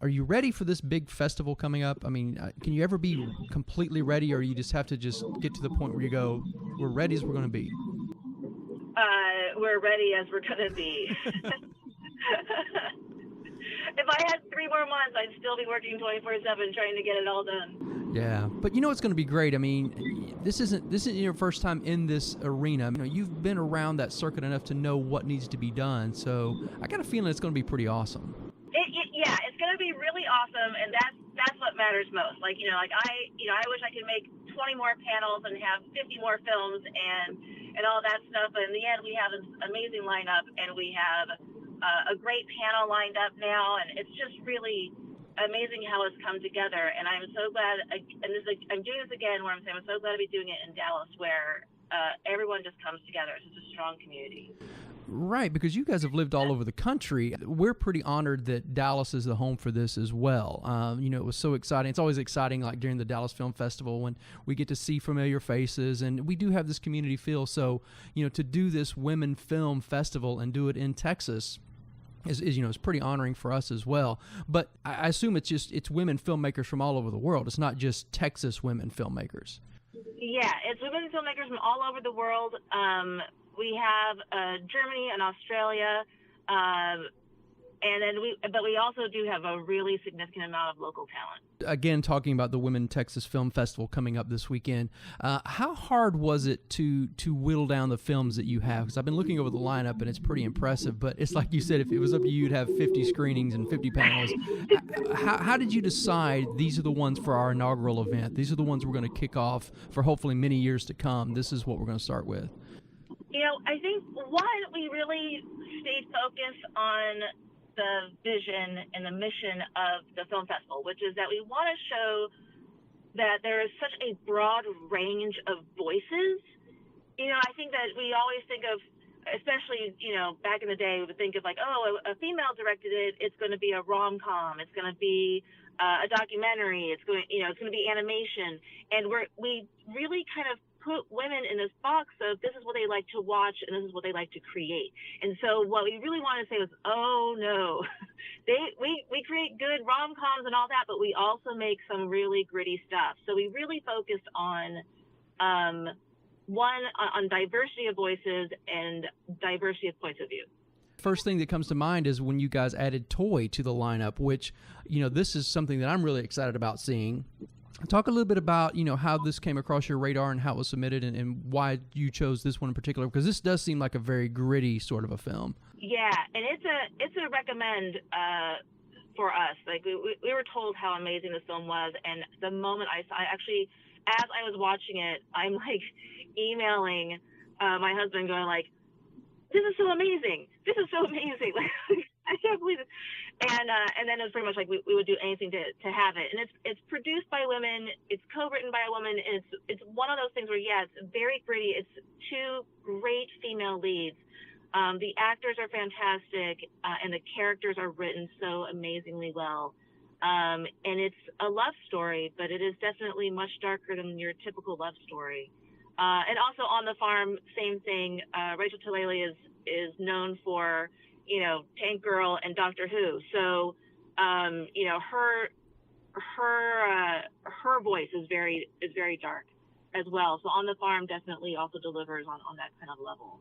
are you ready for this big festival coming up? I mean, can you ever be completely ready, or you just have to just get to the point where you go, we're ready as we're going to be? We're ready as we're going to be. If I had 3 more months, I'd still be working 24/7 trying to get it all done. Yeah, but you know it's going to be great. I mean, this isn't your first time in this arena. You know, you've been around that circuit enough to know what needs to be done. So I got a feeling it's going to be pretty awesome. Yeah, it's going to be really awesome, and that's what matters most. Like, I wish I could make 20 more panels and have 50 more films and all that stuff. But in the end, we have an amazing lineup, and we have a great panel lined up now, and it's just really amazing how it's come together. And I'm so glad, I'm doing this again where I'm saying I'm so glad to be doing it in Dallas, where everyone just comes together. It's just a strong community. Right, because you guys have lived all over the country. We're pretty honored that Dallas is the home for this as well. It was so exciting. It's always exciting, like during the Dallas Film Festival, when we get to see familiar faces, and we do have this community feel. So, to do this Women Film Festival and do it in Texas is pretty honoring for us as well. But I assume it's women filmmakers from all over the world. It's not just Texas women filmmakers. Yeah, it's women filmmakers from all over the world. We have Germany and Australia, but we also do have a really significant amount of local talent. Again, talking about the Women Texas Film Festival coming up this weekend, how hard was it to whittle down the films that you have? Because I've been looking over the lineup, and it's pretty impressive. But it's like you said, if it was up to you, you'd have 50 screenings and 50 panels. How did you decide these are the ones for our inaugural event? These are the ones we're going to kick off for hopefully many years to come. This is what we're going to start with. I think, one, we really stayed focused on the vision and the mission of the film festival, which is that we want to show that there is such a broad range of voices. I think that we always think of, especially, back in the day, we would think of like, oh, a female directed it, it's going to be a rom-com, it's going to be a documentary, it's going to be animation. And we really kind of put women in this box of this is what they like to watch and this is what they like to create. And so what we really wanted to say was, oh no, we create good rom-coms and all that, but we also make some really gritty stuff. So we really focused on on diversity of voices and diversity of points of view. First thing that comes to mind is when you guys added Toy to the lineup, which, this is something that I'm really excited about seeing. Talk a little bit about, how this came across your radar and how it was submitted and why you chose this one in particular, because this does seem like a very gritty sort of a film. Yeah, and it's a recommend for us. Like we were told how amazing this film was, and the moment I actually, as I was watching it, I'm like emailing my husband going like, this is so amazing. This is so amazing. Like, I can't believe it. And then it was pretty much like we would do anything to have it. And it's produced by women. It's co-written by a woman. And it's one of those things where, yeah, it's very gritty. It's 2 great female leads. The actors are fantastic, and the characters are written so amazingly well. And it's a love story, but it is definitely much darker than your typical love story. And also On the Farm, same thing. Rachel Talalay is known for, Tank Girl and Doctor Who. So, her voice is very dark as well. So On the Farm definitely also delivers on that kind of level.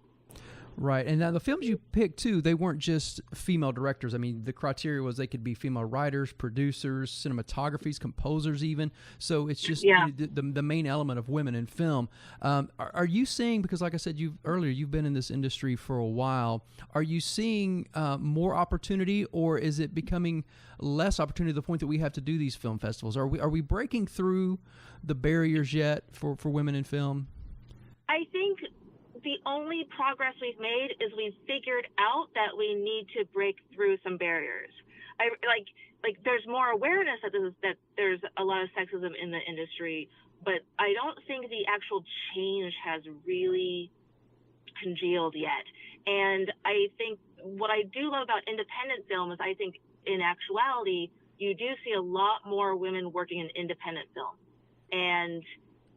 Right, and now the films you picked too, they weren't just female directors. I mean, the criteria was they could be female writers, producers, cinematographies, composers even. So it's just the main element of women in film. Are you seeing, because like I said you've been in this industry for a while, are you seeing more opportunity, or is it becoming less opportunity to the point that we have to do these film festivals? Are we breaking through the barriers yet for women in film? I think the only progress we've made is we've figured out that we need to break through some barriers. There's more awareness that there's a lot of sexism in the industry, but I don't think the actual change has really congealed yet. And I think what I do love about independent film is I think in actuality, you do see a lot more women working in independent film. And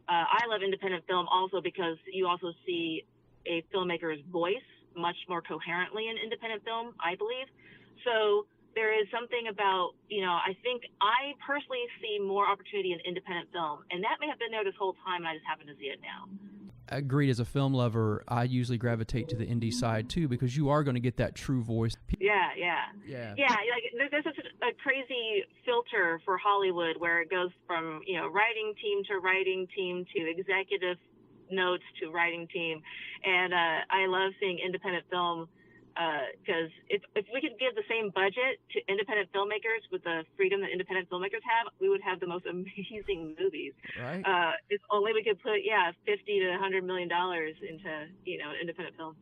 I love independent film also because you also see a filmmaker's voice much more coherently in independent film, I believe. So there is something about, I think I personally see more opportunity in independent film, and that may have been there this whole time, and I just happen to see it now. Agreed. As a film lover, I usually gravitate to the indie side too, because you are going to get that true voice. Yeah. Like there's such a crazy filter for Hollywood where it goes from writing team to executive notes to writing team, and I love seeing independent film. Because if we could give the same budget to independent filmmakers with the freedom that independent filmmakers have, we would have the most amazing movies. Right. If only we could put $50 to $100 million into independent film.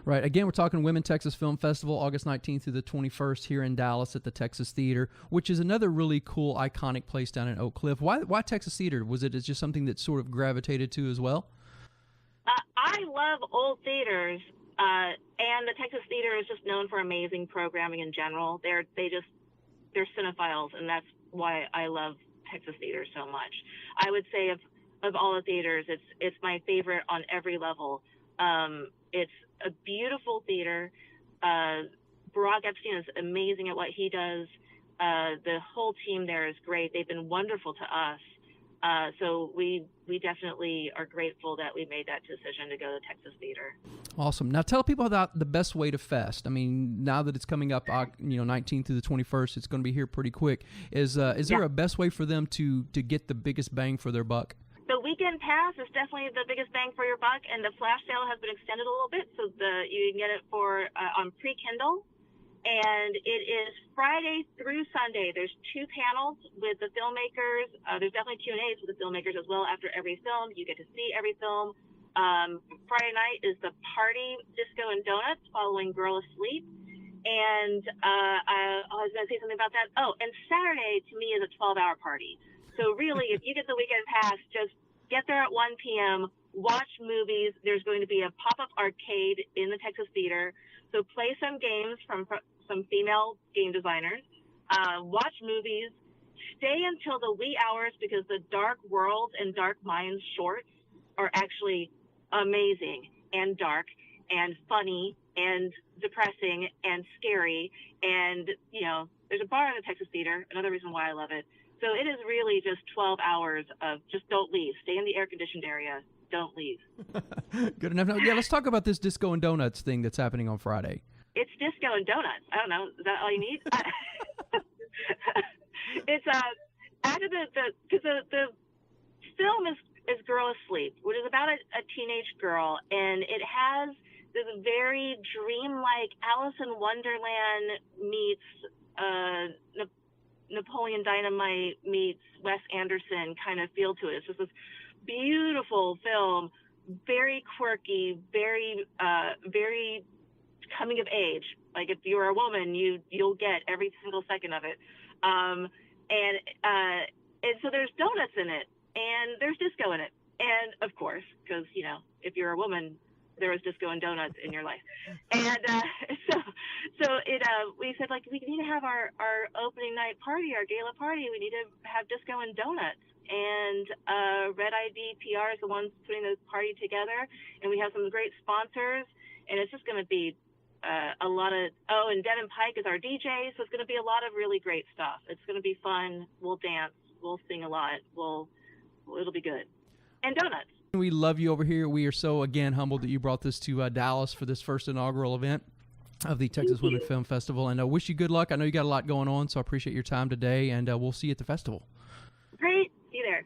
Right. Again, we're talking Women Texas Film Festival, August 19th through the 21st here in Dallas at the Texas Theater, which is another really cool, iconic place down in Oak Cliff. Why Texas Theater? Was it just something that sort of gravitated to as well? I love old theaters. And the Texas Theater is just known for amazing programming in general. They're cinephiles, and that's why I love Texas Theater so much. I would say of all the theaters, it's my favorite on every level. It's a beautiful theater. Barack Epstein is amazing at what he does. The whole team there is great. They've been wonderful to us. So we definitely are grateful that we made that decision to go to Texas Theater. Awesome. Now tell people about the best way to fest. I mean, now that it's coming up, 19th through the 21st, it's going to be here pretty quick. Is there a best way for them to get the biggest bang for their buck? The weekend pass is definitely the biggest bang for your buck, and the flash sale has been extended a little bit, so you can get it for on pre-Kindle. And it is Friday through Sunday. There's 2 panels with the filmmakers. There's definitely Q&As with the filmmakers as well after every film. You get to see every film. Friday night is the party, Disco and Donuts, following Girl Asleep. And I was going to say something about that. Oh, and Saturday to me is a 12-hour party. So really, if you get the weekend pass, just get there at 1 p.m., watch movies. There's going to be a pop-up arcade in the Texas Theater. So play some games from some female game designers, watch movies, stay until the wee hours because the Dark Worlds and Dark Minds shorts are actually amazing and dark and funny and depressing and scary. And, there's a bar in the Texas Theater, another reason why I love it. So it is really just 12 hours of just don't leave. Stay in the air-conditioned area. Don't leave. Good enough. Now, let's talk about this Disco and Donuts thing that's happening on Friday. It's disco and donuts. I don't know. Is that all you need? It's after because the film is Girl Asleep, which is about a teenage girl, and it has this very dreamlike Alice in Wonderland meets Napoleon Dynamite meets Wes Anderson kind of feel to it. It's just this beautiful film, very quirky, very coming of age. Like if you're a woman, you'll get every single second of it. And so there's donuts in it, and there's disco in it, and of course, because if you're a woman, there was disco and donuts in your life. And so we said, like, we need to have our opening night party, our gala party. We need to have disco and donuts. And Red ID PR is the ones putting the party together, and we have some great sponsors, and it's just going to be a lot of, and Devin Pike is our DJ, so it's going to be a lot of really great stuff. It's going to be fun. We'll dance. We'll sing a lot. It'll be good. And donuts. We love you over here. We are so, again, humbled that you brought this to Dallas for this first inaugural event of the Texas Women Film Festival, and I wish you good luck. I know you got a lot going on, so I appreciate your time today, and we'll see you at the festival. Great. See you there.